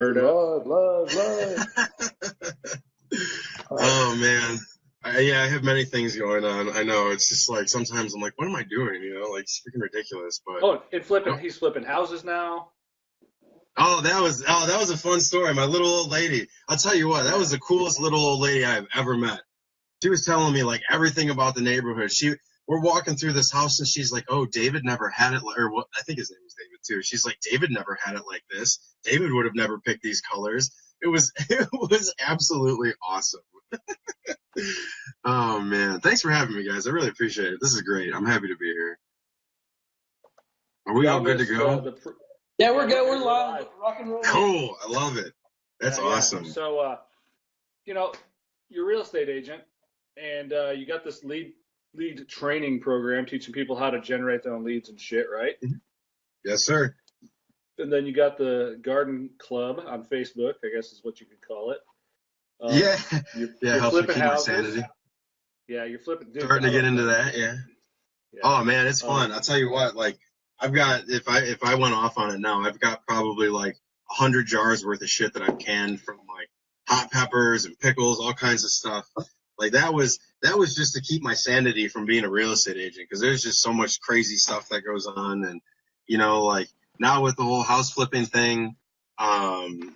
Love. Oh man. Yeah, I have many things going on. I know it's just like sometimes I'm like, what am I doing? Like it's freaking ridiculous. But Oh, and he's flipping houses now. that was a fun story. My little old lady. I'll tell you what, that was the coolest little old lady I've ever met. She was telling me like everything about the neighborhood. We're walking through this house and she's like, "Oh, David never had it," or what? I think his name was David too. She's like, "David never had it like this. David would have never picked these colors." It was absolutely awesome. Oh man, thanks for having me, guys. I really appreciate it. This is great. I'm happy to be here. Are we all good to go? Yeah, we're good. We're live. Rock and roll. Cool. I love it. That's awesome. Yeah. So, you're a real estate agent, and you got this lead training program teaching people how to generate their own leads and shit, right? Yes, sir. And then you got the garden club on Facebook, I guess is what you could call it. You're helps me keep my sanity. Yeah, you're flipping. Starting to get into that, yeah. Oh man, it's fun. I'll tell you what, like I've got if I went off on it now, I've got probably like 100 jars worth of shit that I've canned from like hot peppers and pickles, all kinds of stuff. Like that was just to keep my sanity from being a real estate agent because there's just so much crazy stuff that goes on, and like now with the whole house flipping thing, and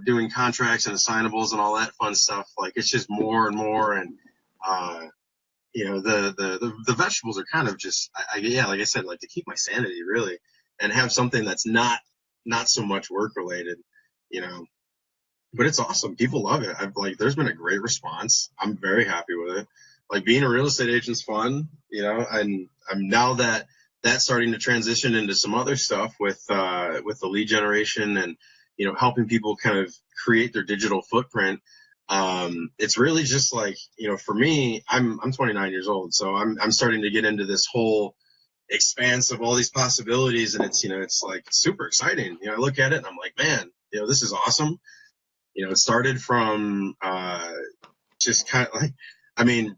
doing contracts and assignables and all that fun stuff, like it's just more and more, and the vegetables are kind of just like I said, like to keep my sanity really, and have something that's not so much work related, but it's awesome. People love it. There's been a great response. I'm very happy with it. Like being a real estate agent's fun, and I'm now that's starting to transition into some other stuff with the lead generation and, helping people kind of create their digital footprint. It's really just like, for me, I'm 29 years old, so I'm starting to get into this whole expanse of all these possibilities, and it's like super exciting. I look at it and I'm like, man, this is awesome. It started from just kind of like,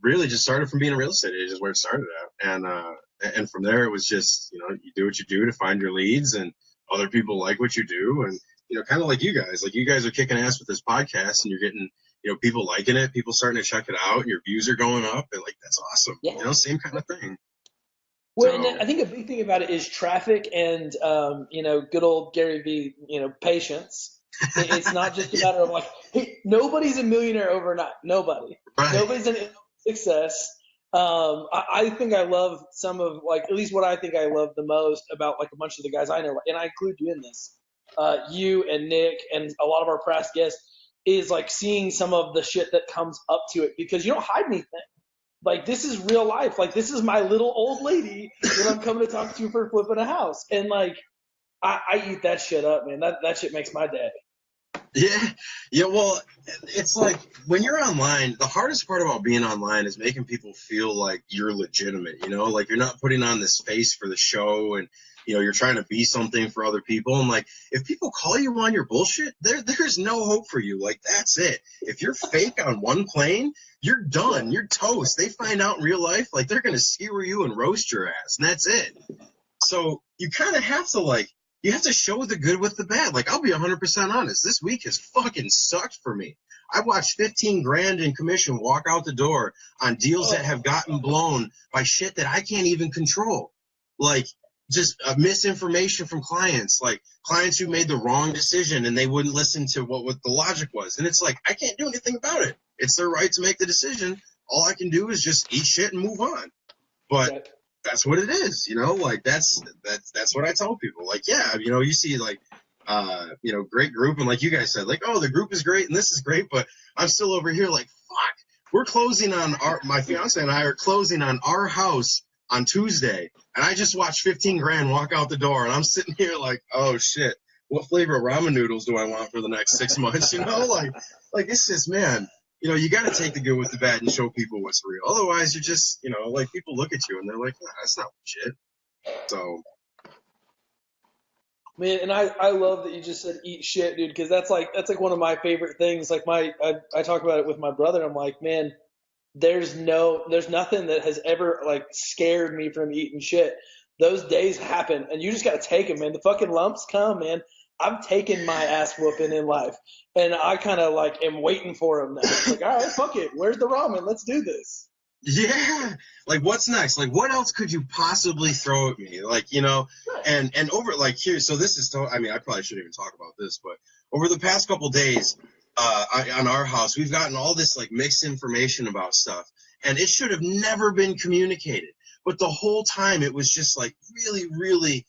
really just started from being a real estate agent is where it started at. And from there, it was just, you do what you do to find your leads, and other people like what you do. And, kind of like you guys are kicking ass with this podcast, and you're getting, people liking it, people starting to check it out, and your views are going up. And like, that's awesome. Yeah. Same kind of thing. Well, and I think a big thing about it is traffic and, good old Gary V, patience. It's not just a matter of like, hey, nobody's a millionaire overnight. Nobody. Right. Nobody's an success. I think I love some of like, at least what I think I love the most about like a bunch of the guys I know, and I include you in this, you and Nick and a lot of our past guests, is like seeing some of the shit that comes up to it, because you don't hide anything. Like, this is real life. Like, this is my little old lady that I'm coming to talk to for flipping a house. And like, I eat that shit up, man. That shit makes my day. Yeah. Well, it's like when you're online, the hardest part about being online is making people feel like you're legitimate, like you're not putting on this face for the show, and, you're trying to be something for other people. And like, if people call you on your bullshit, there's no hope for you. Like, that's it. If you're fake on one plane, you're done. You're toast. They find out in real life, like they're going to skewer you and roast your ass, and that's it. So you kind of have to you have to show the good with the bad. Like, I'll be 100% honest. This week has fucking sucked for me. I watched 15 grand in commission walk out the door on deals that have gotten blown by shit that I can't even control. Like, just misinformation from clients, like clients who made the wrong decision and they wouldn't listen to what the logic was. And it's like, I can't do anything about it. It's their right to make the decision. All I can do is just eat shit and move on. But that's what it is, like that's what I tell people. Like, yeah, you see like, great group. And like you guys said, like, oh, the group is great and this is great, but I'm still over here like, fuck, we're closing on my fiance and I are closing on our house on Tuesday. And I just watched 15 grand walk out the door, and I'm sitting here like, oh shit, what flavor of ramen noodles do I want for the next 6 months? Like it's just, man, you got to take the good with the bad and show people what's real. Otherwise, you're just, like people look at you and they're like, nah, that's not shit. So. Man, and I love that you just said eat shit, dude, because that's like one of my favorite things. Like I talk about it with my brother. I'm like, man, there's nothing that has ever like scared me from eating shit. Those days happen, and you just got to take them, man. The fucking lumps come, man. I've taken my ass whooping in life, and I kind of like am waiting for him now. It's like, all right, fuck it. Where's the ramen? Let's do this. Yeah. Like, what's next? Like, what else could you possibly throw at me? Like, and over, like, here, so this is, I mean, I probably shouldn't even talk about this, but over the past couple days, on our house, we've gotten all this, like, mixed information about stuff, and it should have never been communicated. But the whole time, it was just, like, really, really,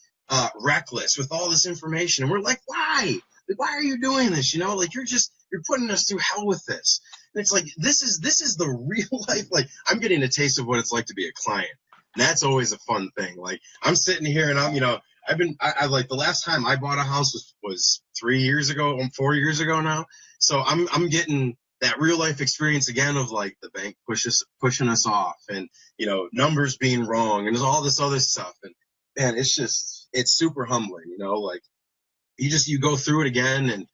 reckless with all this information. And we're like, why? Like, why are you doing this? Like, you're putting us through hell with this. And it's like, this is the real life. Like, I'm getting a taste of what it's like to be a client. And that's always a fun thing. Like, I'm sitting here and I like, the last time I bought a house was 3 years ago, 4 years ago now. So I'm getting that real life experience again of, like, the bank pushing us off, and, numbers being wrong, and there's all this other stuff. And man, it's super humbling, like, you go through it again, and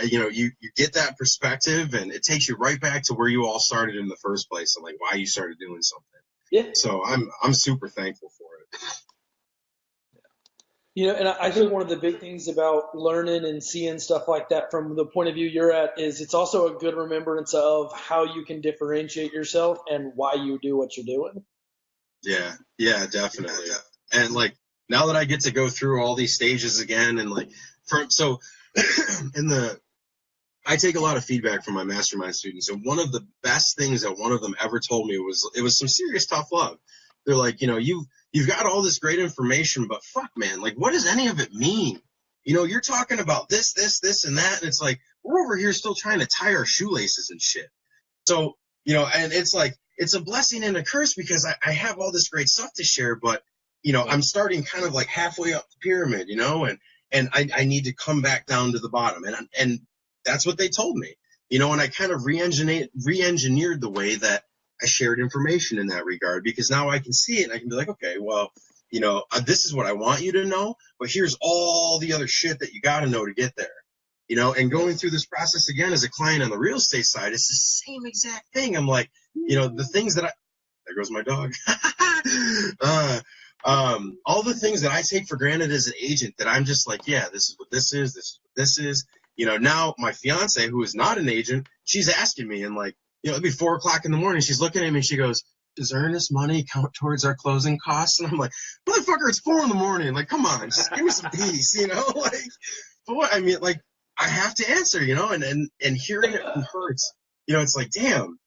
you get that perspective, and it takes you right back to where you all started in the first place, and, like, why you started doing something. Yeah. So I'm super thankful for it. And I think one of the big things about learning and seeing stuff like that from the point of view you're at is it's also a good remembrance of how you can differentiate yourself and why you do what you're doing. Yeah, definitely. And, like, now that I get to go through all these stages again, and, like, I take a lot of feedback from my mastermind students, and one of the best things that one of them ever told me was, it was some serious tough love. They're like, you've got all this great information, but fuck, man, like, what does any of it mean? You're talking about this, and that, and it's like, we're over here still trying to tie our shoelaces and shit. So, and it's like, it's a blessing and a curse, because I have all this great stuff to share, but, I'm starting kind of like halfway up the pyramid, and I need to come back down to the bottom. And that's what they told me, and I kind of re-engineered the way that I shared information in that regard, because now I can see it and I can be like, okay, well, this is what I want you to know, but here's all the other shit that you got to know to get there. And going through this process again as a client on the real estate side, it's the same exact thing. I'm like, the things that there goes my dog. All the things that I take for granted as an agent, that I'm just like, yeah, this is what this is. This is what this is. Now my fiance, who is not an agent, she's asking me, and, like, it'll be 4 o'clock in the morning. She's looking at me and she goes, does earnest money count towards our closing costs? And I'm like, motherfucker, it's 4 in the morning. Like, come on, just give me some peace, like, but what, I mean, like, I have to answer, and hearing it from her, it's like, damn,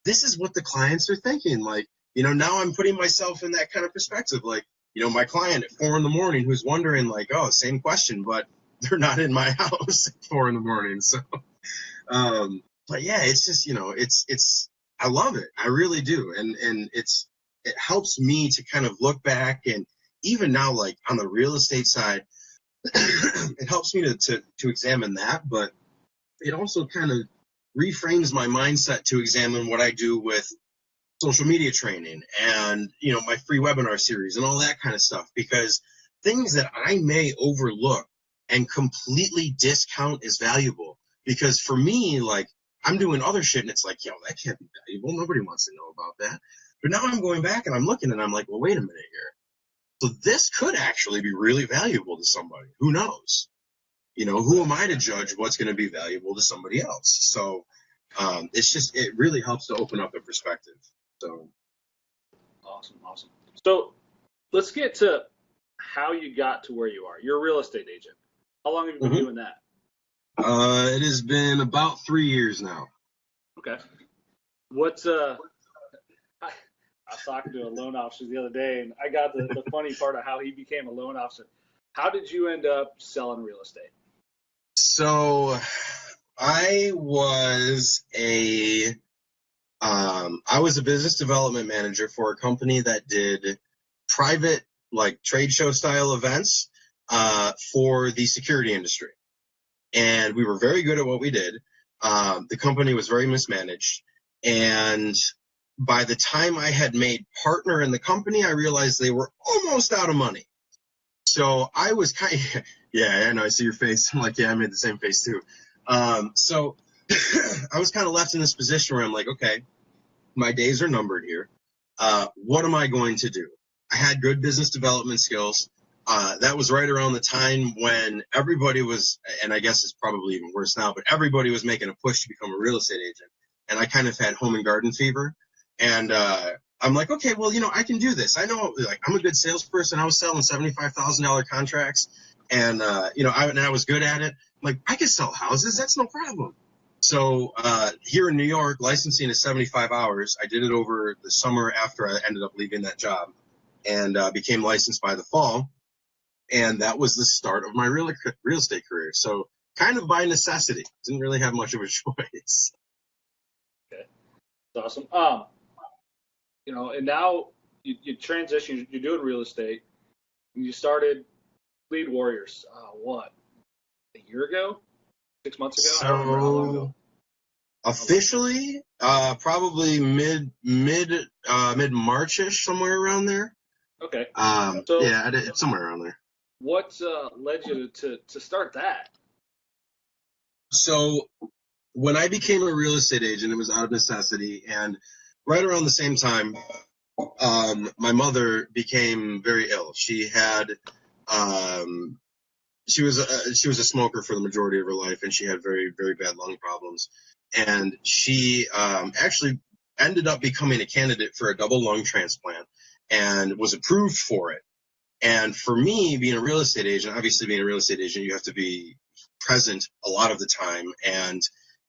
this is what the clients are thinking. Like, now I'm putting myself in that kind of perspective. Like, my client at 4 in the morning who's wondering, like, oh, same question, but they're not in my house at 4 in the morning. So, but yeah, it's just, I love it. I really do. And it helps me to kind of look back, and even now, like, on the real estate side, it helps me to examine that, but it also kind of reframes my mindset to examine what I do with social media training and, my free webinar series and all that kind of stuff, because things that I may overlook and completely discount as valuable, because for me, like, I'm doing other shit and it's like, yo, that can't be valuable. Nobody wants to know about that. But now I'm going back and I'm looking and I'm like, well, wait a minute here. So this could actually be really valuable to somebody. Who knows? Who am I to judge what's going to be valuable to somebody else? So it really helps to open up the perspective. So awesome. So let's get to how you got to where you are. You're a real estate agent. How long have you been doing that? It has been about 3 years now. Okay. What's I was talking to a loan officer the other day, and I got the funny part of how he became a loan officer. How did you end up selling real estate? So I was a business development manager for a company that did private, like, trade show style events for the security industry. And we were very good at what we did. The company was very mismanaged. And by the time I had made partner in the company, I realized they were almost out of money. So I was kind of, yeah, I know, I see your face. I'm like, yeah, I made the same face too. So I was kind of left in this position where I'm like, okay, my days are numbered here. What am I going to do? I had good business development skills. that was right around the time when everybody was, and I guess it's probably even worse now, but everybody was making a push to become a real estate agent. And I kind of had home and garden fever. And I'm like, okay, well, I can do this. I know, like, I'm a good salesperson. I was selling $75,000 contracts, and I was good at it. I'm like, I could sell houses. That's no problem. So here in New York, licensing is 75 hours. I did it over the summer after I ended up leaving that job, and became licensed by the fall. And that was the start of my real estate career. So kind of by necessity. Didn't really have much of a choice. Okay, that's awesome. And now you transition. You're doing real estate. And you started Lead Warriors. What? A year ago? 6 months ago? I don't remember how long ago. Officially, probably mid March-ish, somewhere around there. Okay. It's somewhere around there. What led you to start that? So when I became a real estate agent, it was out of necessity, and right around the same time, my mother became very ill. She had she was a smoker for the majority of her life, and she had very, very bad lung problems. And she actually ended up becoming a candidate for a double lung transplant and was approved for it. And for me, being a real estate agent, obviously being a real estate agent, you have to be present a lot of the time. And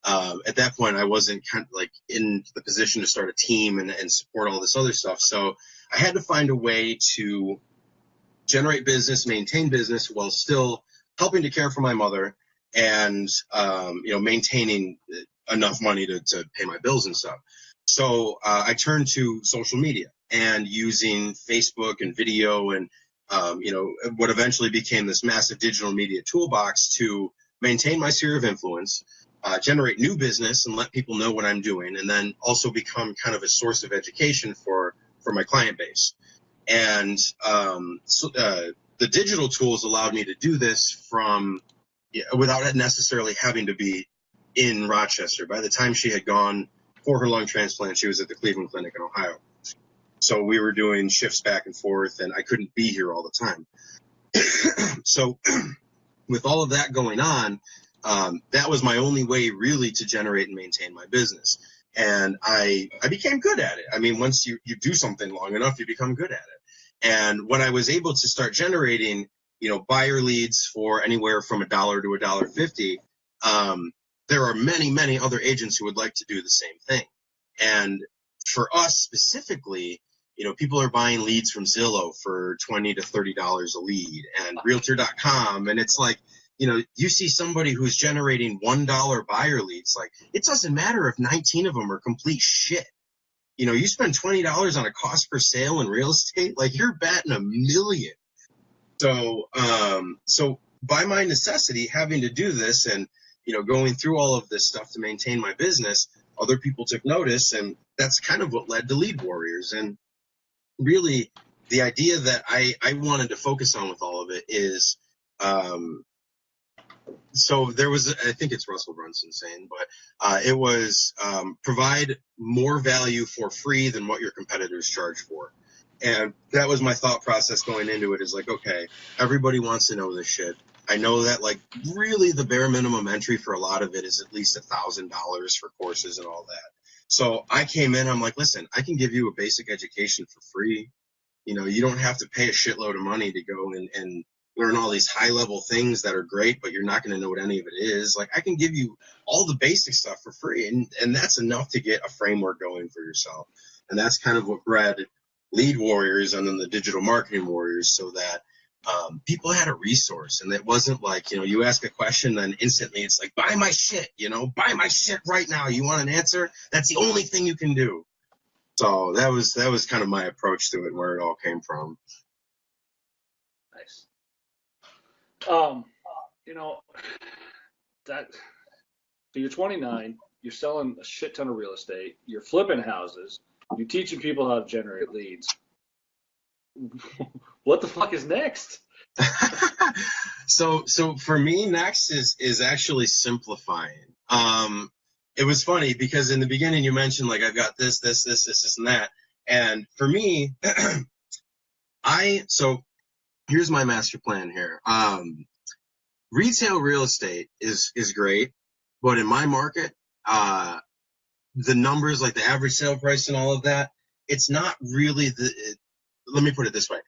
at that point, I wasn't kind of like in the position to start a team and support all this other stuff. So I had to find a way to generate business, maintain business while still helping to care for my mother and, maintaining enough money to pay my bills and stuff. So I turned to social media and using Facebook and video and, what eventually became this massive digital media toolbox to maintain my sphere of influence, generate new business and let people know what I'm doing, and then also become kind of a source of education for my client base. And the digital tools allowed me to do this without necessarily having to be in Rochester. By the time she had gone for her lung transplant, she was at the Cleveland Clinic in Ohio. So we were doing shifts back and forth, and I couldn't be here all the time. So with all of that going on, that was my only way really to generate and maintain my business. And I became good at it. I mean, once you do something long enough, you become good at it. And when I was able to start generating, buyer leads for anywhere from $1 to $1.50, there are many, many other agents who would like to do the same thing. And for us specifically, people are buying leads from Zillow for $20 to $30 a lead and Realtor.com. And it's like, you see somebody who's generating $1 buyer leads. Like, it doesn't matter if 19 of them are complete shit. You spend $20 on a cost per sale in real estate, like you're batting $1 million. So by my necessity, having to do this and, going through all of this stuff to maintain my business, other people took notice, and that's kind of what led to Lead Warriors. And really, the idea that I wanted to focus on with all of it is, so there was, I think it's Russell Brunson saying, but it was provide more value for free than what your competitors charge for. And that was my thought process going into it, is like, okay, everybody wants to know this shit. I know that, like, really the bare minimum entry for a lot of it is at least $1,000 for courses and all that. So I came in, I'm like, listen, I can give you a basic education for free. You don't have to pay a shitload of money to go and learn all these high level things that are great, but you're not going to know what any of it is. Like, I can give you all the basic stuff for free. And that's enough to get a framework going for yourself. And that's kind of what bred Lead Warriors and then the Digital Marketing Warriors, so that people had a resource. And it wasn't like, you ask a question, then instantly it's like, buy my shit, buy my shit right now. You want an answer? That's the only thing you can do. So that was kind of my approach to it, where it all came from. Nice. So you're 29, you're selling a shit ton of real estate, you're flipping houses, you're teaching people how to generate leads. What the fuck is next? So for me, next is actually simplifying. It was funny because in the beginning you mentioned, like, I've got this, and that. And for me, here's my master plan here. Retail real estate is great, but in my market, the numbers, like the average sale price and all of that, it's not really let me put it this way.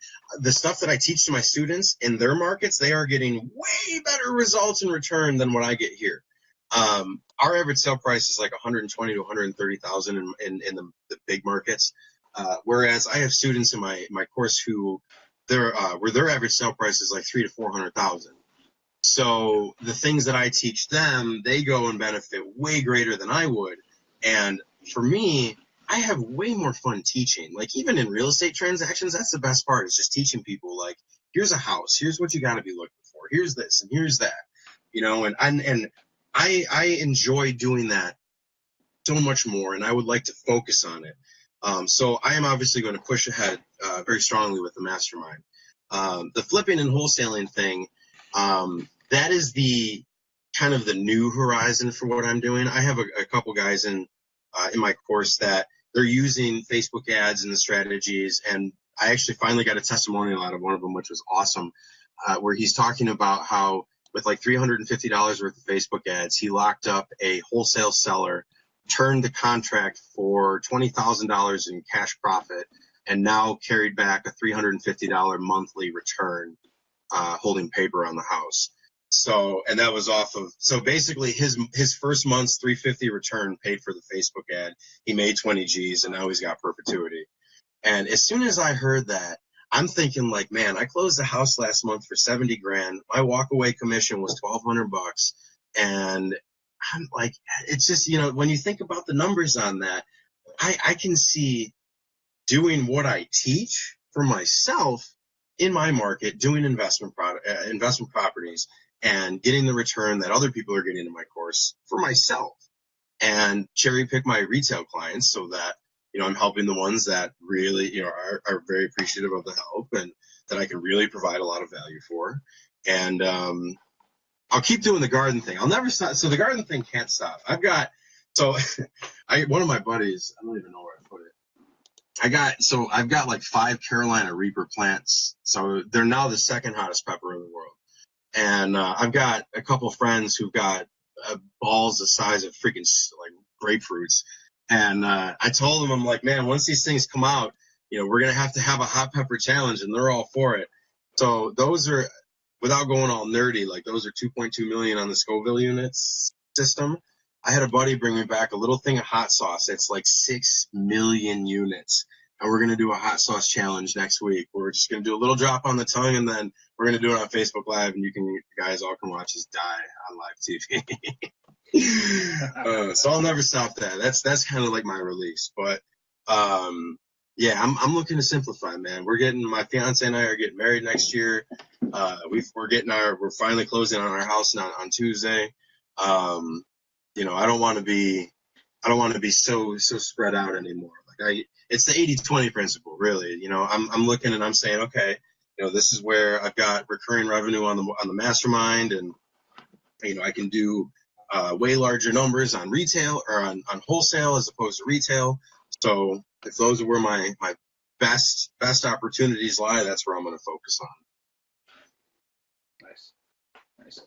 The stuff that I teach to my students in their markets, they are getting way better results in return than what I get here. Our average sale price is like 120 to 130,000 in the big markets. Whereas I have students in my course who where their average sale price is like 300 to 400,000. So the things that I teach them, they go and benefit way greater than I would. And for me, I have way more fun teaching. Like even in real estate transactions, that's the best part, is just teaching people, like, here's a house, here's what you got to be looking for, here's this and here's that, and I enjoy doing that so much more, and I would like to focus on it. So I am obviously going to push ahead very strongly with the mastermind. The flipping and wholesaling thing, that is the kind of the new horizon for what I'm doing. I have a couple guys in my course that they're using Facebook ads and the strategies, and I actually finally got a testimonial out of one of them, which was awesome, where he's talking about how with like $350 worth of Facebook ads, he locked up a wholesale seller, turned the contract for $20,000 in cash profit, and now carried back a $350 monthly return, holding paper on the house. So, and that was off of, so basically his first month's 350 return paid for the Facebook ad. He made 20 G's, and now he's got perpetuity. And as soon as I heard that, I'm thinking like, man, I closed the house last month for 70 grand. My walkaway commission was $1,200. And I'm like, it's just, when you think about the numbers on that, I can see doing what I teach for myself in my market, doing investment properties, and getting the return that other people are getting in my course for myself, and cherry pick my retail clients so that, I'm helping the ones that really, are very appreciative of the help and that I can really provide a lot of value for. And I'll keep doing the garden thing. I'll never stop. So the garden thing can't stop. One of my buddies, I don't even know where I put it. I've got like 5 Carolina Reaper plants. So they're now the second hottest pepper in the world. And I've got a couple of friends who've got balls the size of freaking like grapefruits. And I told them, I'm like, man, once these things come out, we're going to have a hot pepper challenge, and they're all for it. So those are, without going all nerdy, like those are 2.2 million on the Scoville units system. I had a buddy bring me back a little thing of hot sauce. It's like 6 million units. And we're going to do a hot sauce challenge next week. We're just going to do a little drop on the tongue, and then we're going to do it on Facebook Live, and you guys all can watch us die on live TV. So I'll never stop that. That's kind of like my release. But yeah, I'm looking to simplify, man. My fiance and I are getting married next year. We're finally closing on our house on Tuesday. I don't want to be so spread out anymore. It's the 80-20 principle, really. I'm looking and I'm saying, okay, this is where I've got recurring revenue on the mastermind, and I can do way larger numbers on retail or on wholesale as opposed to retail. So if those are where my best opportunities lie, that's where I'm going to focus on. Nice.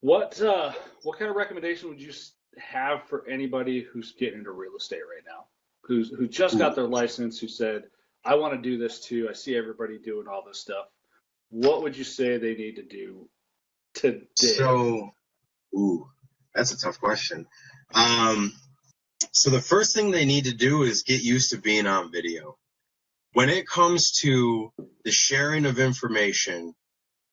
What kind of recommendation would you have for anybody who's getting into real estate right now, who just got their license, who said, I want to do this too, I see everybody doing all this stuff? What would you say they need to do today? So, that's a tough question. So the first thing they need to do is get used to being on video. When it comes to the sharing of information,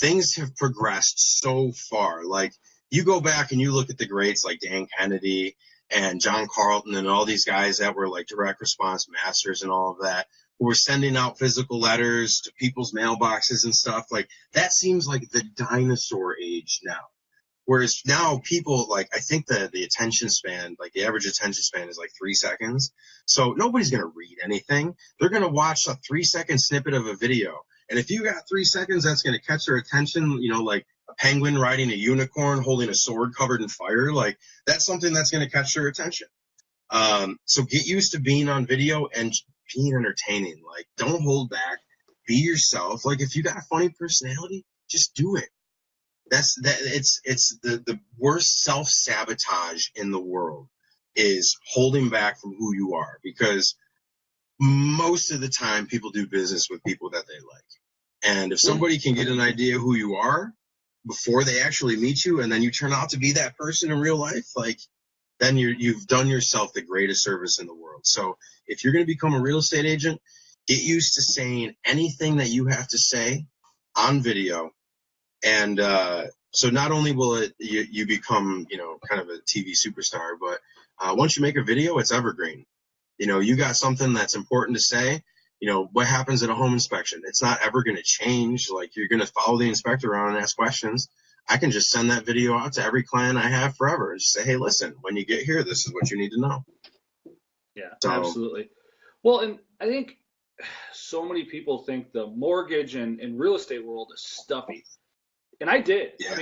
things have progressed so far. Like, you go back and you look at the greats like Dan Kennedy and John Carlton and all these guys that were like direct response masters and all of that, who were sending out physical letters to people's mailboxes and stuff. Like, that seems like the dinosaur age now. Whereas now people, like, I think the attention span, like the average attention span is like 3 seconds. So nobody's going to read anything. They're going to watch a 3-second snippet of a video. And if you got 3 seconds, that's going to catch their attention, like a penguin riding a unicorn holding a sword covered in fire. Like, that's something that's going to catch their attention. So get used to being on video and being entertaining. Like, don't hold back. be yourself. Like, if you got a funny personality, just do it. It's the worst self-sabotage in the world is holding back from who you are, because most of the time people do business with people that they like. And if somebody can get an idea who you are before they actually meet you, and then you turn out to be that person in real life, like, then you've done yourself the greatest service in the world. So if you're going to become a real estate agent, get used to saying anything that you have to say on video. And so not only will you become, kind of a TV superstar, but once you make a video, it's evergreen. You got something that's important to say. What happens at a home inspection? It's not ever going to change. Like, you're going to follow the inspector around and ask questions. I can just send that video out to every client I have forever and just say, hey, listen, when you get here, this is what you need to know. Yeah, so, absolutely. Well, and I think so many people think the mortgage and real estate world is stuffy. And I did. Yeah.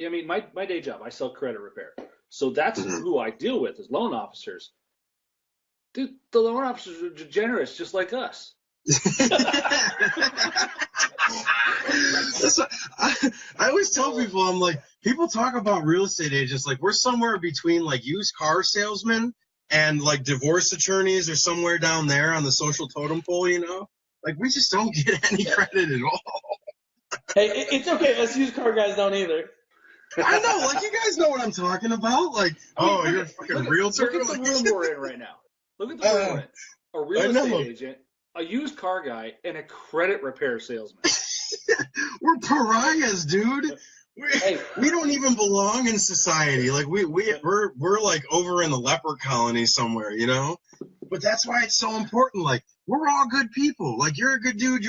I mean, my day job, I sell credit repair. So that's who I deal with is loan officers. Dude, the loan officers are degenerates just like us. I always tell people, I'm like, people talk about real estate agents like we're somewhere between like used car salesmen and like divorce attorneys, or somewhere down there on the social totem pole, Like, we just don't get any credit at all. Hey, it's okay. Us used car guys don't either. I know, like, you guys know what I'm talking about. Like, you're a fucking realtor. Look at the room we're in right now. Look at the room we're in. A real estate agent, a used car guy, and a credit repair salesman. We're pariahs, dude. We don't even belong in society. Like, we're like over in the leper colony somewhere, But that's why it's so important. Like, we're all good people. Like, you're a good dude,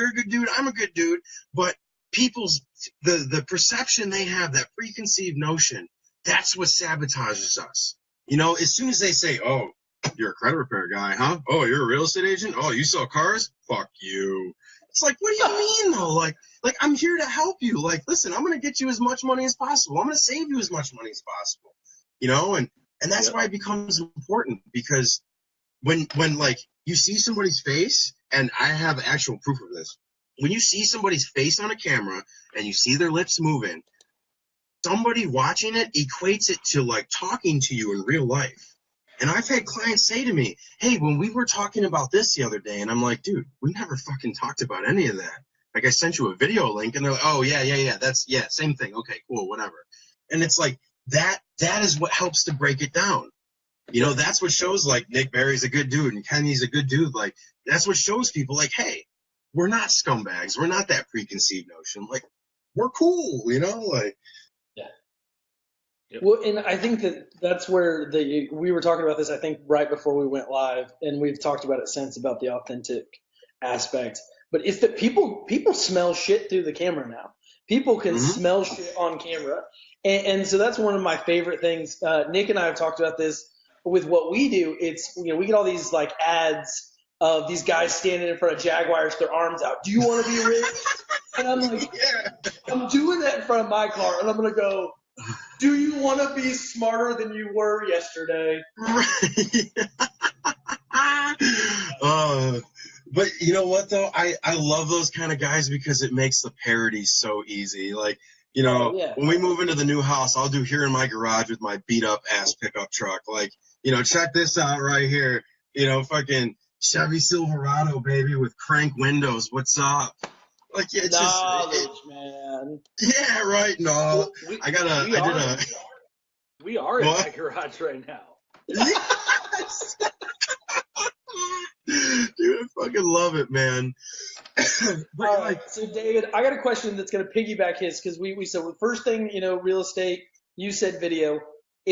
I'm a good dude. But people's the perception they have, that preconceived notion, that's what sabotages us. As soon as they say, oh, you're a credit repair guy, huh? Oh, you're a real estate agent? Oh, you sell cars? Fuck you. It's like, what do you mean, though? Like I'm here to help you. Like, listen, I'm going to get you as much money as possible. I'm going to save you as much money as possible. And that's why it becomes important, because when like you see somebody's face, and I have actual proof of this, when you see somebody's face on a camera and you see their lips moving, somebody watching it equates it to like talking to you in real life. And I've had clients say to me, hey, when we were talking about this the other day, and I'm like, dude, we never fucking talked about any of that. Like, I sent you a video link, and they're like, oh, yeah, same thing. Okay, cool, whatever. And it's like, that is what helps to break it down. That's what shows, like, Nick Barry's a good dude and Kenny's a good dude. Like, that's what shows people, like, hey, we're not scumbags. We're not that preconceived notion. Like, we're cool, like. Yeah. Yep. Well, and I think that's where we were talking about this, I think, right before we went live, and we've talked about it since, about the authentic aspect. But it's that people smell shit through the camera now. People can smell shit on camera. And so that's one of my favorite things. Nick and I have talked about this with what we do. It's, we get all these like ads of these guys standing in front of Jaguars, their arms out. Do you want to be rich? And I'm like, I'm doing that in front of my car, and I'm going to go, do you want to be smarter than you were yesterday? Right. But you know what, though? I love those kind of guys because it makes the parody so easy. Like, when we move into the new house, I'll do Here in My Garage with my beat-up ass pickup truck. Like, check this out right here. Fucking Chevy Silverado, baby, with crank windows. What's up? Like, yeah, it's knowledge, man. Yeah, right. No, we are in my garage right now. Yes. Dude, I fucking love it, man. But, all right, so David, I got a question that's going to piggyback his, because we said the first thing, real estate. You said video.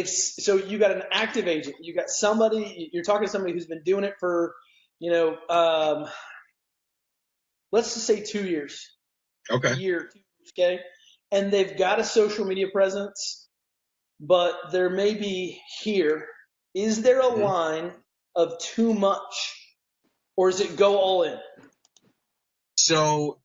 So you got an active agent. You got somebody. You're talking to somebody who's been doing it for, let's just say 2 years. Okay. A year, 2 years, okay? And they've got a social media presence, but there may be here. Is there a line of too much, or is it go all in? So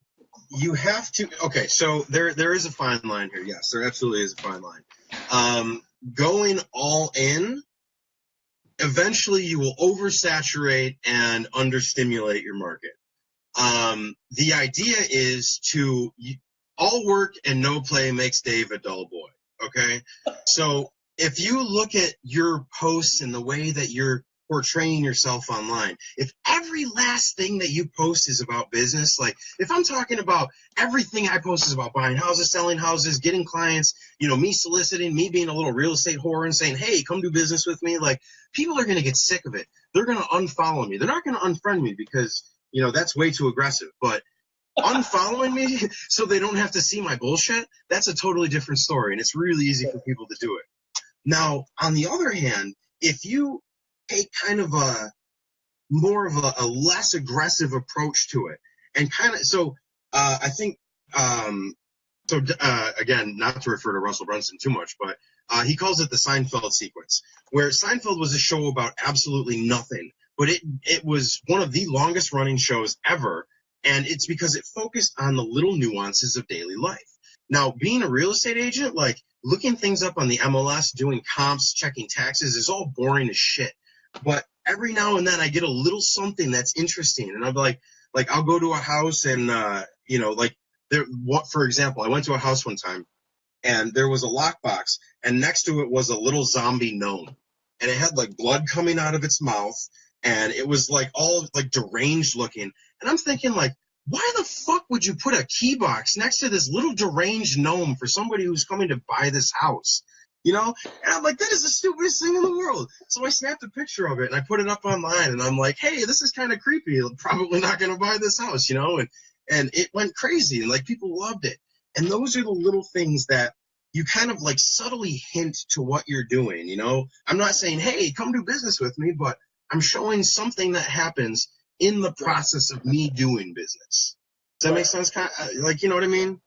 you have to. Okay, so there is a fine line here. Yes, there absolutely is a fine line. Going all in, eventually you will oversaturate and understimulate your market. The idea is all work and no play makes Dave a dull boy. Okay. So if you look at your posts and the way that you're portraying yourself online, if every last thing that you post is about business, like if I'm talking about everything I post is about buying houses, selling houses, getting clients, me soliciting, me being a little real estate whore and saying, hey, come do business with me, like people are going to get sick of it. They're going to unfollow me. They're not going to unfriend me because, that's way too aggressive. But unfollowing me so they don't have to see my bullshit, that's a totally different story. And it's really easy for people to do it. Now, on the other hand, if you take kind of more of a less aggressive approach to it and I think, again, not to refer to Russell Brunson too much, but he calls it the Seinfeld sequence, where Seinfeld was a show about absolutely nothing, but it was one of the longest running shows ever. And it's because it focused on the little nuances of daily life. Now, being a real estate agent, like looking things up on the MLS, doing comps, checking taxes is all boring as shit. But every now and then I get a little something that's interesting. And I'm like I'll go to a house and, for example, I went to a house one time and there was a lockbox and next to it was a little zombie gnome. And it had like blood coming out of its mouth. And it was like all like deranged looking. And I'm thinking like, why the fuck would you put a key box next to this little deranged gnome for somebody who's coming to buy this house? And I'm like, that is the stupidest thing in the world. So I snapped a picture of it and I put it up online and I'm like, hey, this is kind of creepy. I'm probably not going to buy this house, and it went crazy and like people loved it. And those are the little things that you kind of like subtly hint to what you're doing. I'm not saying, hey, come do business with me, but I'm showing something that happens in the process of me doing business. Does that make sense? Like, you know what I mean?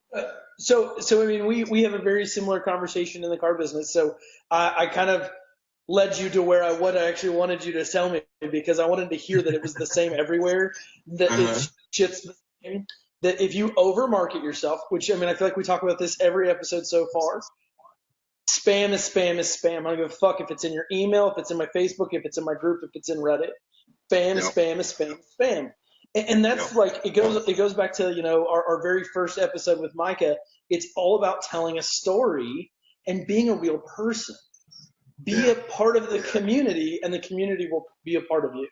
So I mean, we have a very similar conversation in the car business. So I kind of led you to what I actually wanted you to tell me, because I wanted to hear that it was the same everywhere, that it's shit's the same, that if you overmarket yourself, which, I mean, I feel like we talk about this every episode so far, spam is spam is spam. I don't give a fuck if it's in your email, if it's in my Facebook, if it's in my group, if it's in Reddit. Spam is spam is spam is spam. And that's like, it goes back to, our very first episode with Micah. It's all about telling a story and being a real person. Be a part of the community, and the community will be a part of you.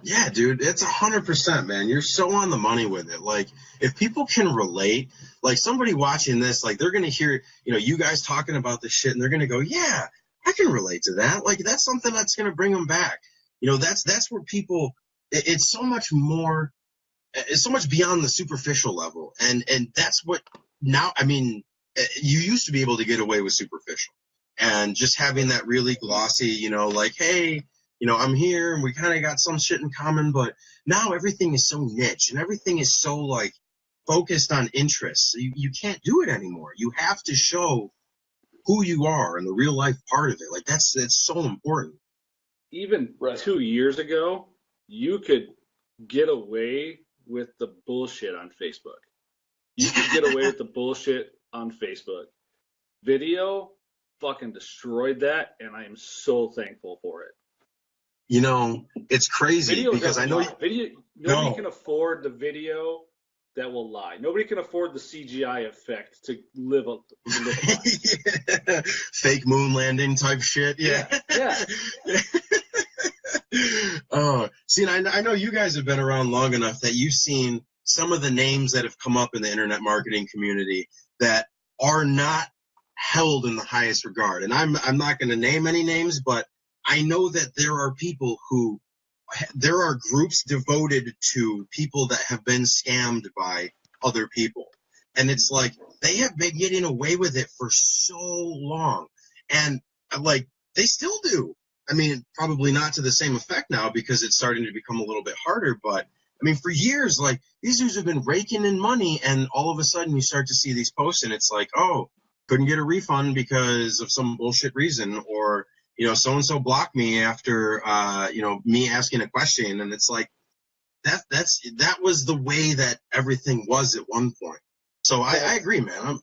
Yeah, dude, it's 100%, man. You're so on the money with it. Like, if people can relate, like somebody watching this, like they're going to hear, you guys talking about this shit and they're going to go, yeah, I can relate to that. Like, that's something that's going to bring them back. That's where people, it's so much more, it's so much beyond the superficial level. And that's what now, I mean, you used to be able to get away with superficial and just having that really glossy, like, hey, I'm here and we kind of got some shit in common, but now everything is so niche and everything is so like focused on interests. You can't do it anymore. You have to show who you are and the real life part of it. Like it's so important. Even 2 years ago, you could get away with the bullshit on Facebook. You could get away with the bullshit on Facebook. Video fucking destroyed that, and I am so thankful for it. It's crazy video because I know nobody can afford the video that will lie. Nobody can afford the CGI effect to live a lie. Fake moon landing type shit. Yeah. See, I know you guys have been around long enough that you've seen some of the names that have come up in the internet marketing community that are not held in the highest regard. And I'm not going to name any names, but I know that there are groups devoted to people that have been scammed by other people. And it's like, they have been getting away with it for so long. And like, they still do. I mean, probably not to the same effect now because it's starting to become a little bit harder. But I mean, for years, like these dudes have been raking in money, and all of a sudden you start to see these posts and it's like, oh, couldn't get a refund because of some bullshit reason, or so-and-so blocked me after, me asking a question. And it's like, that was the way that everything was at one point. So I agree, man.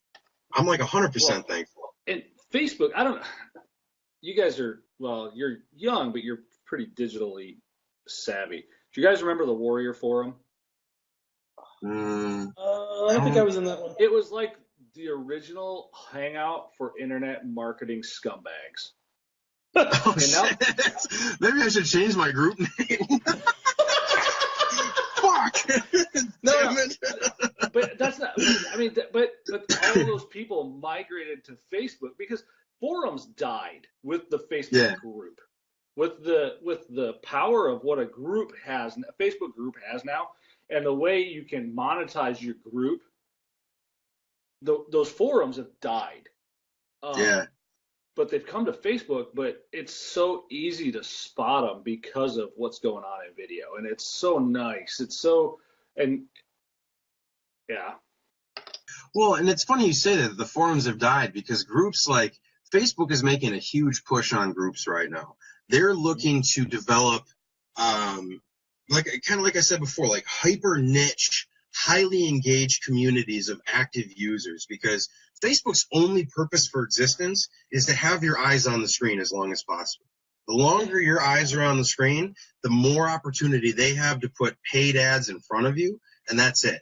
I'm like 100% thankful. And Facebook, you guys are, well, you're young, but you're pretty digitally savvy. Do you guys remember the Warrior Forum? I think I was in that one. It was like the original hangout for internet marketing scumbags. Oh, shit. Maybe I should change my group name. Fuck. Damn it. But that's not. I mean, but all those people migrated to Facebook because forums died with the Facebook group, with the power of what a Facebook group has now, and the way you can monetize your group. Those forums have died. But they've come to Facebook, but it's so easy to spot them because of what's going on in video, and it's so nice. It's so, and yeah. Well, and it's funny you say that the forums have died because groups like Facebook is making a huge push on groups right now. They're looking to develop, like I said before, like hyper niche, highly engaged communities of active users, because Facebook's only purpose for existence is to have your eyes on the screen as long as possible. The longer your eyes are on the screen, the more opportunity they have to put paid ads in front of you, and that's it.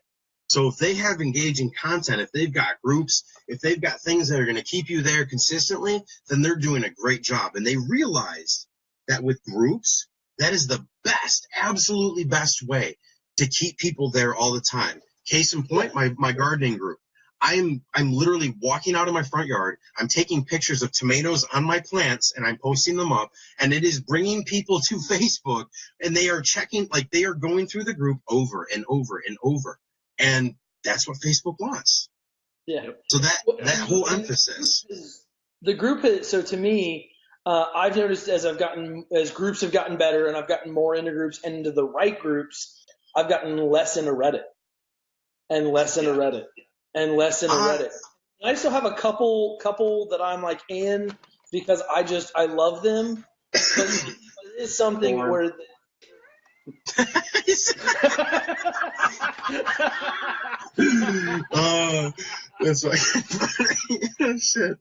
So if they have engaging content, if they've got groups, if they've got things that are going to keep you there consistently, then they're doing a great job. And they realize that with groups, that is the best, absolutely best way to keep people there all the time. Case in point, my gardening group. I'm literally walking out of my front yard. I'm taking pictures of tomatoes on my plants and I'm posting them up, and it is bringing people to Facebook, and they are checking, like they are going through the group over and over and over. And that's what Facebook wants. Yeah. So that whole emphasis. The group, so to me, I've noticed as groups have gotten better and I've gotten more into groups and into the right groups, I've gotten less into Reddit and less into Reddit and less into Reddit. I still have a couple that I'm like in because I love them. But it is something where that's like funny. Shit.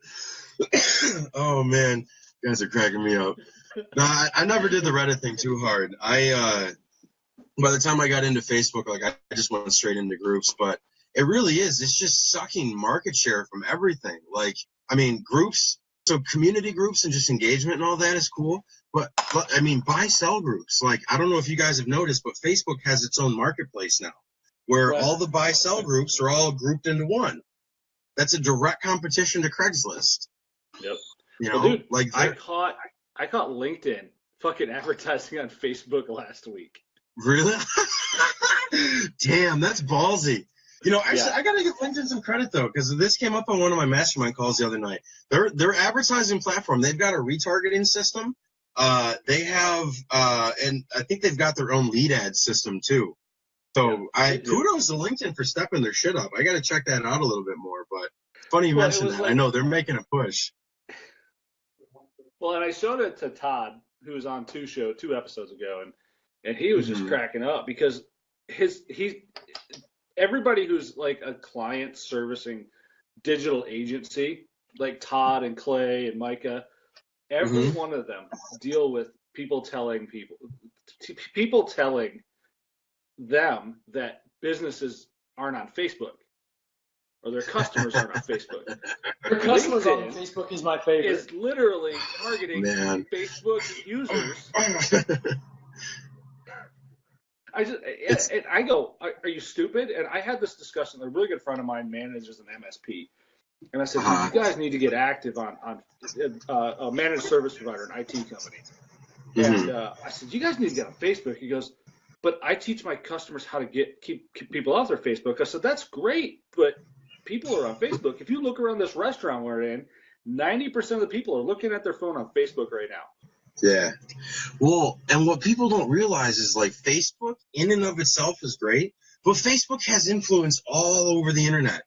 Oh man, you guys are cracking me up. No, I never did the Reddit thing too hard. By the time I got into Facebook, like I just went straight into groups, but it really is. It's just sucking market share from everything. Like, I mean, groups, so community groups and just engagement and all that is cool. But I mean, buy-sell groups. Like, I don't know if you guys have noticed, but Facebook has its own marketplace now where all the buy-sell groups are all grouped into one. That's a direct competition to Craigslist. Yep. You know, well, dude, like I caught LinkedIn fucking advertising on Facebook last week. Really? Damn, that's ballsy. You know, actually, I gotta give LinkedIn some credit though, because this came up on one of my mastermind calls the other night. Their advertising platform, they've got a retargeting system. They have, and I think they've got their own lead ad system too. So kudos to LinkedIn for stepping their shit up. I gotta check that out a little bit more. But funny you mentioned that. Like, I know they're making a push. Well, and I showed it to Todd, who was on 2 episodes ago, and he was just cracking up because everybody who's like a client servicing digital agency, like Todd and Clay and Micah, every one of them deal with people telling them that businesses aren't on Facebook or their customers aren't on Facebook. Their customers on Facebook is my favorite. Is literally targeting Facebook users. I go, are you stupid? And I had this discussion. A really good friend of mine manages an MSP, and I said, you guys need to get active on a managed service provider, an IT company. And I said, you guys need to get on Facebook. He goes, but I teach my customers how to keep people off their Facebook. I said, that's great, but people are on Facebook. If you look around this restaurant we're in, 90% of the people are looking at their phone on Facebook right now. Yeah. Well, and what people don't realize is like Facebook in and of itself is great, but Facebook has influence all over the internet.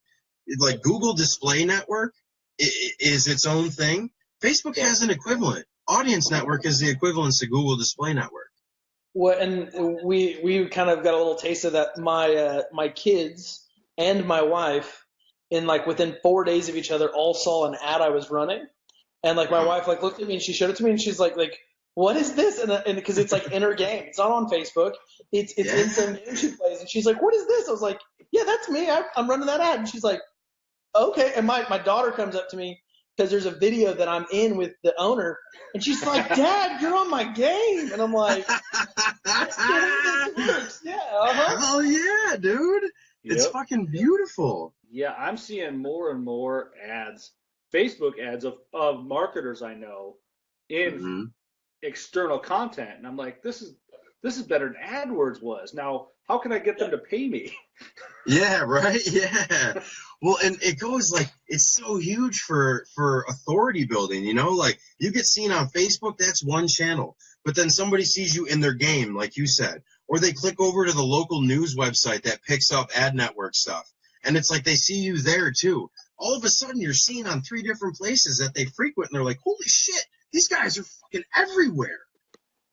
Like Google Display Network is its own thing. Facebook has an equivalent. Audience Network is the equivalent to Google Display Network. Well, and we kind of got a little taste of that. My kids and my wife, within 4 days of each other, all saw an ad I was running. And my wife looked at me and she showed it to me and she's like, what is this? And because it's in her game, it's not on Facebook. It's in some game she plays, and she's like, what is this? I was like, yeah, that's me. I'm running that ad. And she's like, okay. And my daughter comes up to me because there's a video that I'm in with the owner, and she's like, Dad, you're on my game. And I'm like, that's the way this works. Yeah. Uh-huh. Hell yeah, dude. It's Yep. fucking beautiful. Yeah, I'm seeing more and more ads, Facebook ads of marketers I know in Hmm. external content, and I'm like, this is better than AdWords was. Now, how can I get them to pay me? Yeah, right? Yeah. Well, and it goes like, it's so huge for authority building, you know? Like, you get seen on Facebook, that's one channel. But then somebody sees you in their game, like you said. Or they click over to the local news website that picks up ad network stuff. And it's like they see you there too. All of a sudden, you're seen on 3 different places that they frequent, and they're like, holy shit, these guys are fucking everywhere.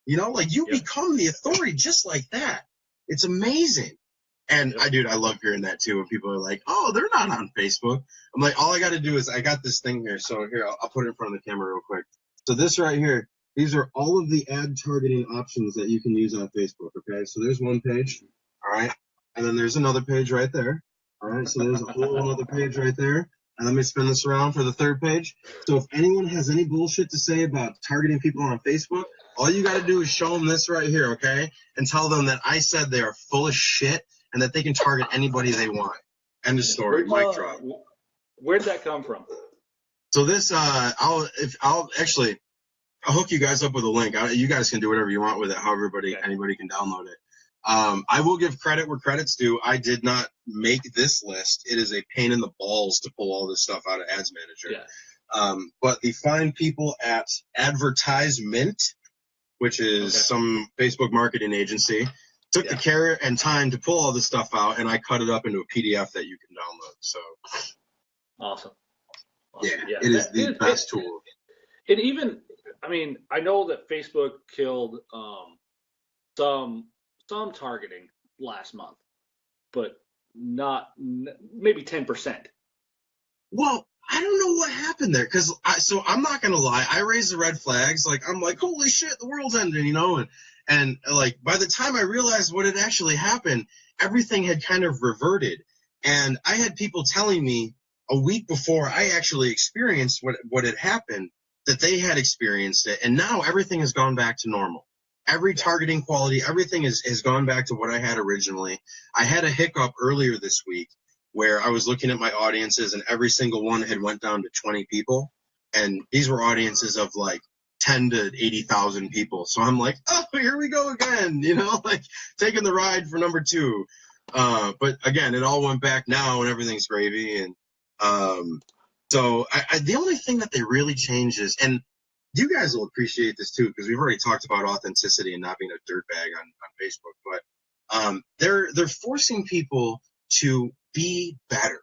You know, like you Yep. become the authority just like that. It's amazing. And Yep. I love hearing that too. When people are like, "Oh, they're not on Facebook." I'm like, all I got to do is I got this thing here. So here, I'll put it in front of the camera real quick. So this right here, these are all of the ad targeting options that you can use on Facebook. Okay, so there's one page. All right, and then there's another page right there. All right, so there's a whole other page right there. And let me spin this around for the third page. So if anyone has any bullshit to say about targeting people on Facebook, all you got to do is show them this right here, okay? And tell them that I said they are full of shit and that they can target anybody they want. End of story. Mic drop. Where'd that come from? So this, I'll hook you guys up with a link. You guys can do whatever you want with it. How anybody can download it. I will give credit where credit's due. I did not make this list. It is a pain in the balls to pull all this stuff out of Ads Manager. Yeah. But the fine people at Advertisement, which is some Facebook marketing agency, took the care and time to pull all this stuff out, and I cut it up into a PDF that you can download. So Awesome. Yeah, it is the best tool. And even, I mean, I know that Facebook killed some targeting last month, but not maybe 10%. Well, I don't know what happened there, because so I'm not gonna lie, I raised the red flags. Like, I'm like, holy shit, the world's ending, you know, and like by the time I realized what had actually happened, everything had kind of reverted, and I had people telling me a week before I actually experienced what had happened that they had experienced it, and now everything has gone back to normal. Every targeting quality, everything has gone back to what I had originally. I had a hiccup earlier this week where I was looking at my audiences, and every single one had went down to 20 people, and these were audiences of like 10 to 80,000 people. So I'm like, oh, here we go again, you know, like taking the ride for number 2. But again, it all went back now, and everything's gravy. And so the only thing that they really changed is, and you guys will appreciate this too, because we've already talked about authenticity and not being a dirtbag on Facebook, but they're forcing people to be better,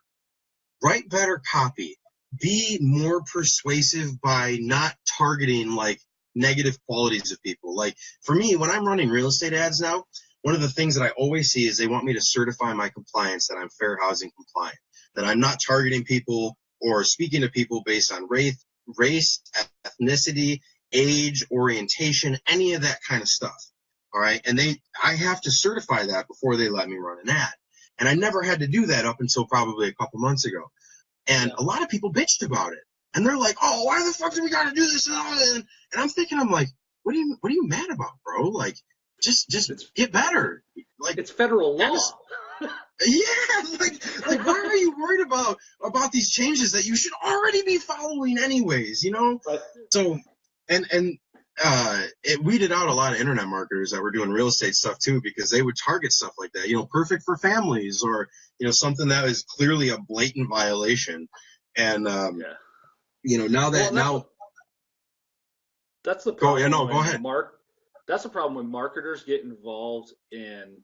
write better copy, be more persuasive by not targeting like negative qualities of people. Like for me, when I'm running real estate ads now, one of the things that I always see is they want me to certify my compliance, that I'm fair housing compliant, that I'm not targeting people or speaking to people based on race, ethnicity, age, orientation, any of that kind of stuff. All right. And I have to certify that before they let me run an ad. And I never had to do that up until probably a couple months ago. And a lot of people bitched about it. And they're like, oh, why the fuck do we got to do this? And I'm thinking, I'm like, what are you mad about, bro? Like, just get better. Like, it's federal law. Yeah, like why are you worried about these changes that you should already be following anyways, you know? Right. So, and it weeded out a lot of internet marketers that were doing real estate stuff too, because they would target stuff like that, you know, perfect for families, or, you know, something that is clearly a blatant violation. And, you know, now that, that's the problem. Go ahead. That's the problem when marketers get involved in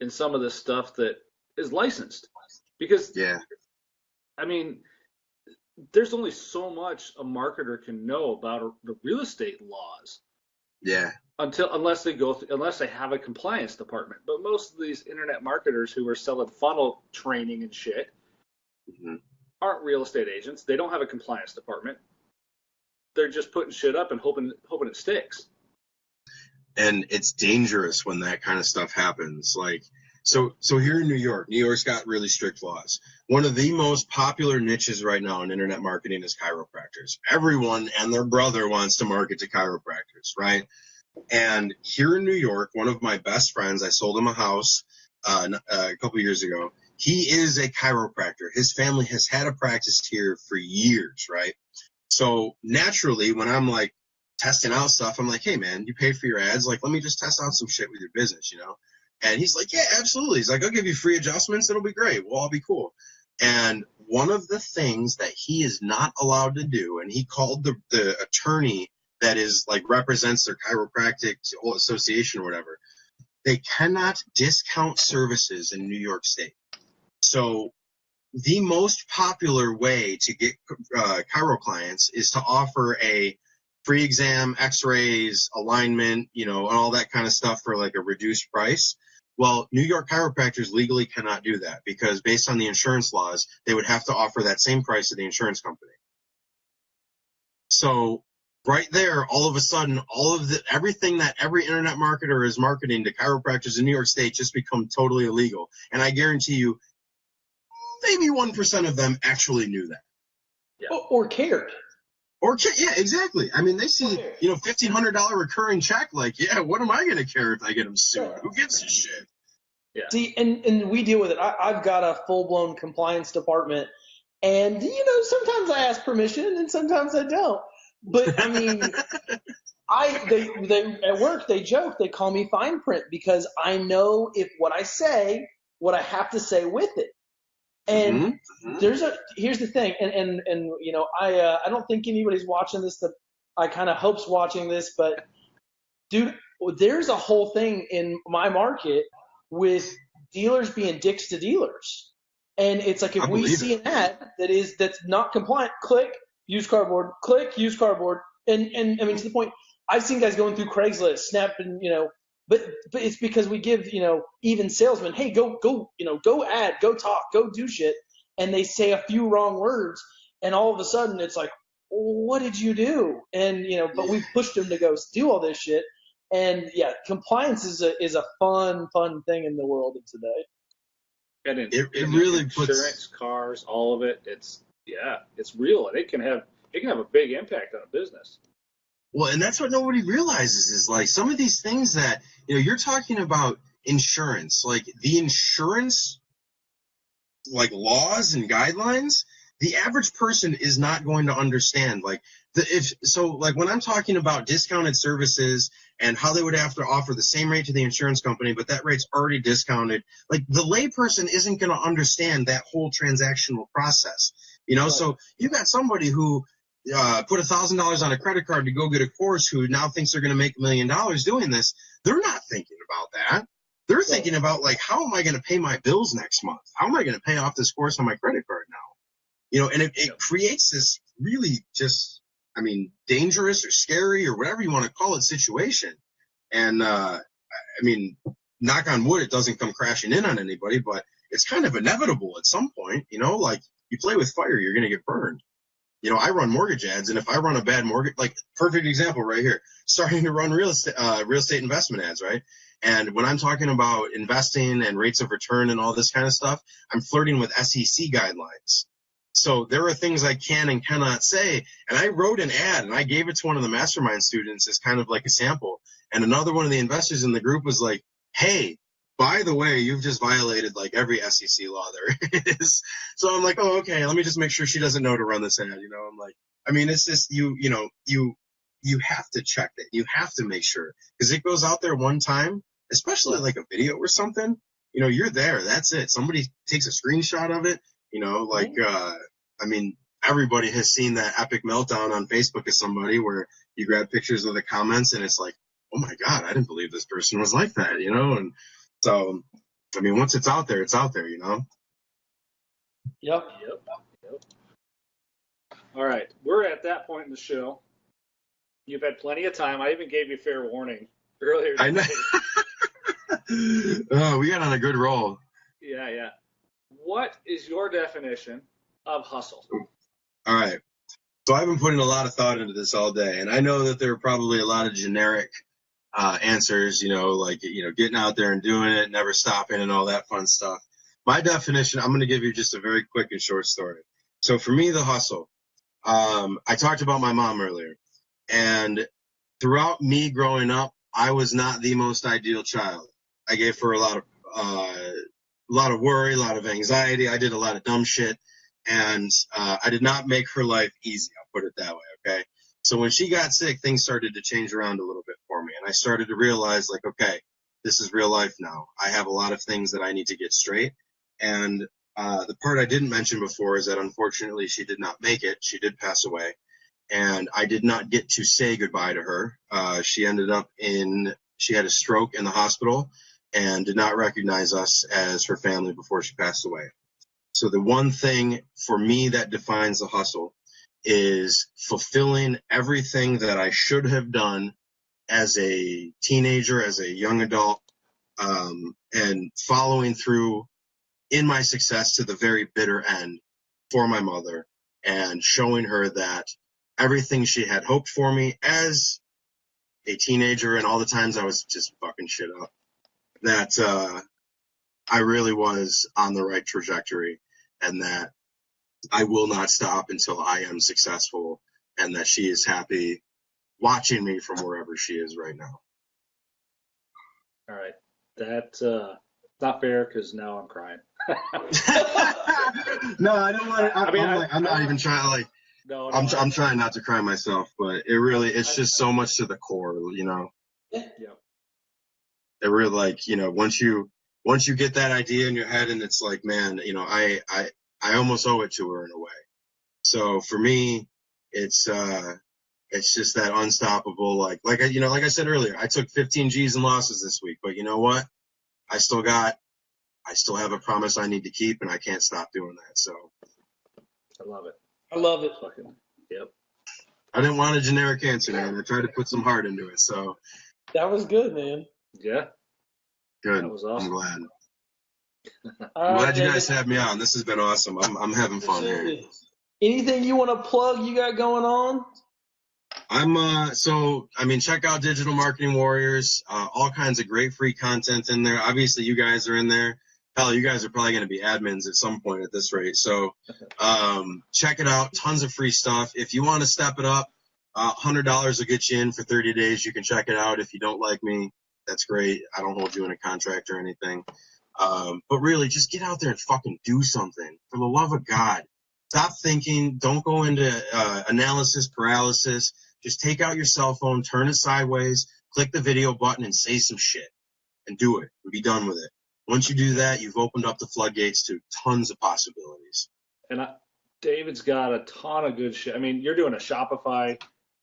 some of this stuff that is licensed, because I mean, there's only so much a marketer can know about the real estate laws. Yeah. Unless they have a compliance department. But most of these internet marketers who are selling funnel training and shit aren't real estate agents. They don't have a compliance department. They're just putting shit up and hoping it sticks. And it's dangerous when that kind of stuff happens. Like, So here in New York's got really strict laws. One of the most popular niches right now in internet marketing is chiropractors. Everyone and their brother wants to market to chiropractors, right? And here in New York, one of my best friends, I sold him a house a couple years ago. He is a chiropractor. His family has had a practice here for years, right? So naturally, when I'm like testing out stuff, I'm like, hey man, you pay for your ads. Like, let me just test out some shit with your business, you know? And he's like, yeah, absolutely. He's like, I'll give you free adjustments. It'll be great. We'll all be cool. And one of the things that he is not allowed to do, and he called the attorney that is like represents their chiropractic association or whatever, they cannot discount services in New York State. So the most popular way to get chiro clients is to offer a free exam, x-rays, alignment, you know, and all that kind of stuff for like a reduced price. Well, New York chiropractors legally cannot do that because based on the insurance laws, they would have to offer that same price to the insurance company. So right there, all of a sudden, everything that every internet marketer is marketing to chiropractors in New York State just become totally illegal. And I guarantee you, maybe 1% of them actually knew that. Yeah. Or cared. Yeah, exactly. I mean, they see, you know, $1,500 recurring check. Like, yeah, what am I going to care if I get them sued? Who gives a shit? Yeah. See, and we deal with it. I've got a full-blown compliance department, and, you know, sometimes I ask permission and sometimes I don't. But, I mean, they at work, they joke, they call me fine print because I know if what I say, what I have to say with it. And here's the thing, and you know, I don't think anybody's watching this that I kind of hope's watching this, but dude, there's a whole thing in my market with dealers being dicks to dealers. And it's like if we see an ad that's not compliant, click, use cardboard, click, use cardboard. And I mean, to the point, I've seen guys going through Craigslist, Snap, and, you know, but it's because we give, you know, even salesmen, hey, go, you know, go ad, go talk, go do shit. And they say a few wrong words. And all of a sudden it's like, what did you do? And, you know, but we've pushed them to go do all this shit. And yeah, compliance is a fun thing in the world of today. And it really insurance, cars, all of it. It's real, and it can have a big impact on a business. Well, and that's what nobody realizes is like some of these things that, you know, you're talking about insurance, like the insurance, like laws and guidelines, the average person is not going to understand. Like like when I'm talking about discounted services and how they would have to offer the same rate to the insurance company, but that rate's already discounted, like the layperson isn't going to understand that whole transactional process, you know? Right. So you got somebody who put $1,000 on a credit card to go get a course who now thinks they're going to make $1 million doing this. They're not thinking about that. They're thinking about, like, how am I going to pay my bills next month? How am I going to pay off this course on my credit card now? You know, and it creates this really just, I mean, dangerous or scary or whatever you want to call it situation. And, I mean, knock on wood, it doesn't come crashing in on anybody, but it's kind of inevitable at some point, you know, like you play with fire, you're going to get burned. You know, I run mortgage ads, and if I run a bad mortgage, like perfect example right here, starting to run real estate investment ads, right? And when I'm talking about investing and rates of return and all this kind of stuff, I'm flirting with SEC guidelines. So there are things I can and cannot say. And I wrote an ad, and I gave it to one of the mastermind students as kind of like a sample. And another one of the investors in the group was like, hey, by the way, you've just violated like every SEC law there is. So I'm like, oh, okay, let me just make sure she doesn't know to run this ad. You know, I'm like, I mean, it's just you have to check it. You have to make sure because it goes out there one time, especially like a video or something. You know, you're there. That's it. Somebody takes a screenshot of it. You know, like, I mean, everybody has seen that epic meltdown on Facebook of somebody where you grab pictures of the comments and it's like, oh my God, I didn't believe this person was like that, you know? And so, I mean, once it's out there, you know? Yep. All right. We're at that point in the show. You've had plenty of time. I even gave you fair warning earlier today. I know. Oh, we got on a good roll. Yeah. What is your definition of hustle? All right. So I've been putting a lot of thought into this all day, and I know that there are probably a lot of generic answers, like, getting out there and doing it, never stopping and all that fun stuff. My definition, I'm going to give you just a very quick and short story. So for me, the hustle, I talked about my mom earlier, and throughout me growing up, I was not the most ideal child. I gave her a lot of worry, a lot of anxiety. I did a lot of dumb shit, and I did not make her life easy. I'll put it that way. Okay. So when she got sick, things started to change around a little bit for me, and I started to realize, like, okay, this is real life now. I have a lot of things that I need to get straight, and the part I didn't mention before is that unfortunately she did not make it. She did pass away, and I did not get to say goodbye to her. She had a stroke in the hospital and did not recognize us as her family before she passed away. So the one thing for me that defines the hustle is fulfilling everything that I should have done as a teenager, as a young adult, and following through in my success to the very bitter end for my mother, and showing her that everything she had hoped for me as a teenager and all the times I was just fucking shit up, that I really was on the right trajectory, and that I will not stop until I am successful, and that she is happy watching me from wherever she is right now. All right. That's not fair, because now I'm crying. No, I don't want to. I'm not even trying, like, no, I'm trying not to cry myself, but it's just so much to the core, Yeah. It really, like, once you get that idea in your head, and it's like, man, I almost owe it to her in a way. So for me, it's just that unstoppable, like I said earlier, I took 15 G's in losses this week, but you know what? I still have a promise I need to keep, and I can't stop doing that. So I love it. I love it. Fucking, yep. I didn't want a generic answer, man. I tried to put some heart into it. So That was good, man. Yeah. good. That was awesome. I'm glad. I'm glad you guys had me on. This has been awesome. I'm having fun here. Anything you want to plug you got going on? Check out Digital Marketing Warriors. All kinds of great free content in there. Obviously, you guys are in there. Hell, you guys are probably going to be admins at some point at this rate. So check it out. Tons of free stuff. If you want to step it up, $100 will get you in for 30 days. You can check it out. If you don't like me, that's great. I don't hold you in a contract or anything. But really, just get out there and fucking do something. For the love of God. Stop thinking. Don't go into analysis paralysis. Just take out your cell phone, turn it sideways, click the video button, and say some shit. And do it. And be done with it. Once you do that, you've opened up the floodgates to tons of possibilities. And David's got a ton of good shit. I mean, you're doing a Shopify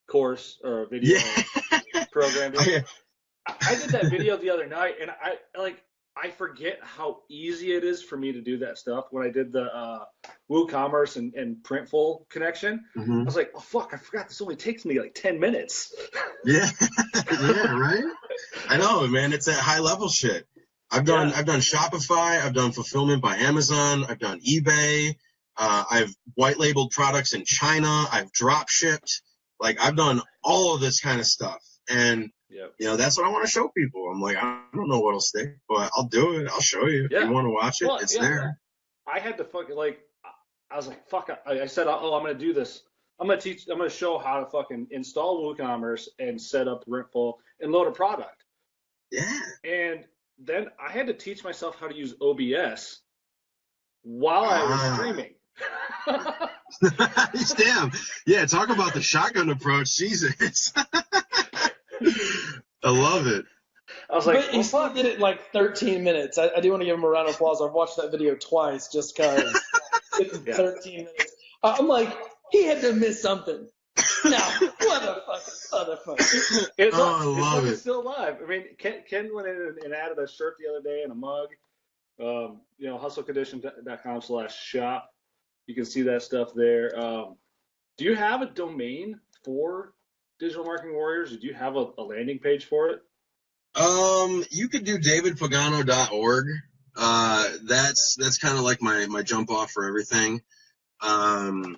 course or a video program. I did that video the other night, and I forget how easy it is for me to do that stuff. When I did the WooCommerce and Printful connection, I was like, oh, fuck, I forgot this only takes me like 10 minutes. Yeah. Yeah, right? I know, man. It's that high-level shit. I've done Shopify. I've done fulfillment by Amazon. I've done eBay. I've white-labeled products in China. I've drop-shipped. Like, I've done all of this kind of stuff. And that's what I want to show people. I'm like, I don't know what'll stick, but I'll do it. I'll show you. If you want to watch it, it's there. I had to fucking, I was like, fuck. I said, oh, I'm going to do this. I'm going to show how to fucking install WooCommerce and set up Printful and load a product. Yeah. And then I had to teach myself how to use OBS while I was streaming. Damn. Yeah, talk about the shotgun approach. Jesus. I love it. I was like, but he still did it in like 13 minutes. I do want to give him a round of applause. I've watched that video twice just because. 13 minutes. I'm like, he had to miss something. No, motherfucker. It's still alive. I mean, Ken went in and added a shirt the other day and a mug. hustlecondition.com/shop. You can see that stuff there. Do you have a domain for Digital Marketing Warriors? Do you have a landing page for it? You could do davidpagano.org. That's kind of like my jump off for everything. I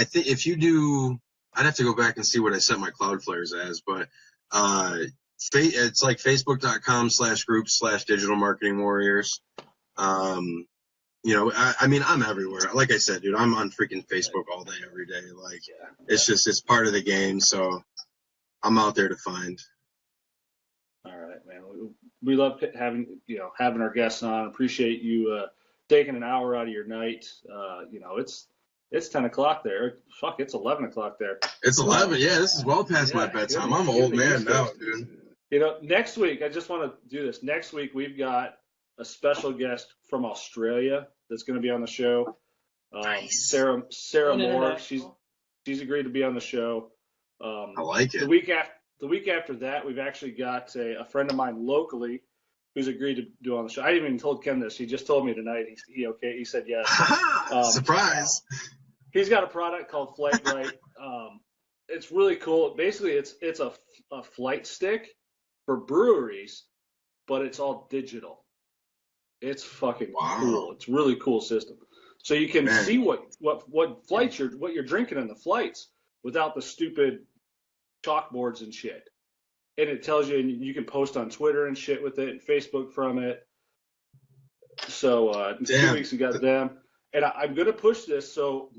think if you do, I'd have to go back and see what I set my Cloudflares as, but It's like facebook.com/group/digital marketing warriors. You know, I mean, I'm everywhere. Like I said, dude, I'm on freaking Facebook all day, every day. Like, it's part of the game. So I'm out there to find. All right, man. We love having our guests on. Appreciate you taking an hour out of your night. It's 10 o'clock there. Fuck, it's 11 o'clock there. It's 11. Yeah, this is well past my bedtime. I'm an old man now, dude. Next week, I just want to do this. Next week, we've got a special guest from Australia that's going to be on the show. Nice. Sarah Moore. She's agreed to be on the show. I like it. The week after that, we've actually got a friend of mine locally who's agreed to do on the show. I didn't even told Ken this. He just told me tonight. He said yes. Surprise. He's got a product called Flight Right. It's really cool. Basically, it's a flight stick for breweries, but it's all digital. It's fucking cool. It's a really cool system. So you can see what flights what you're drinking in the flights without the stupid chalkboards and shit. And it tells you, and you can post on Twitter and shit with it, and Facebook from it. So in 2 weeks we got them, and I'm gonna push this. So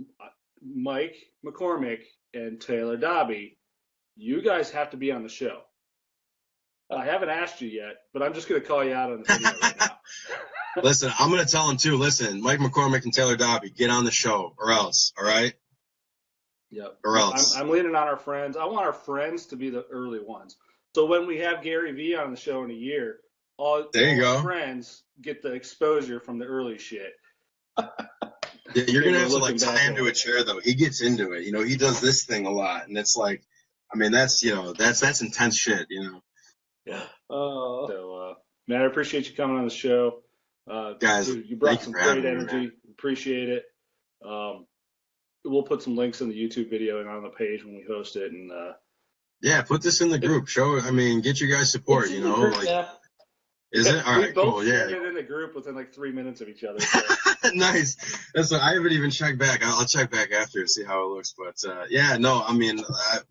Mike McCormick and Taylor Dobby, you guys have to be on the show. I haven't asked you yet, but I'm just gonna call you out on the video right now. Listen, I'm going to tell them, too. Listen, Mike McCormick and Taylor Dobby, get on the show or else, all right? Yep. Or else. I'm leaning on our friends. I want our friends to be the early ones. So when we have Gary Vee on the show in a year, all our friends get the exposure from the early shit. Yeah, you're going to have to, tie him to a chair, though. He gets into it. He does this thing a lot. And it's like, I mean, that's intense shit, Yeah. So, man, I appreciate you coming on the show. Guys, you brought some great energy. Appreciate it. We'll put some links in the YouTube video and on the page when we host it. And put this in the group. Get your guys support. Is it all right? We both cool. shared it in the group within like 3 minutes of each other. So. Nice. I haven't even checked back. I'll check back after to see how it looks. But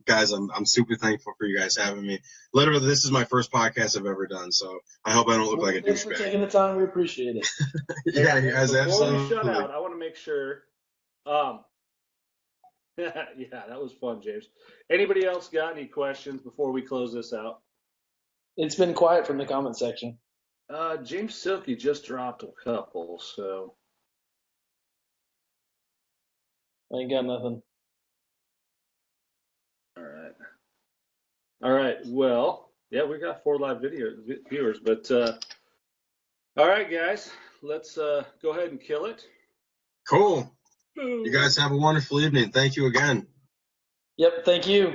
guys, I'm super thankful for you guys having me. Literally, this is my first podcast I've ever done, so I hope I don't look like a douchebag. Thanks for taking the time. We appreciate it. Yeah, you guys absolutely. Before we shut out, I want to make sure. Yeah, that was fun, James. Anybody else got any questions before we close this out? It's been quiet from the comment section. James Silky just dropped a couple, so. I ain't got nothing. All right. Well, yeah, we got 4 live viewers, but all right, guys, let's go ahead and kill it. Cool. You guys have a wonderful evening. Thank you again. Yep, thank you.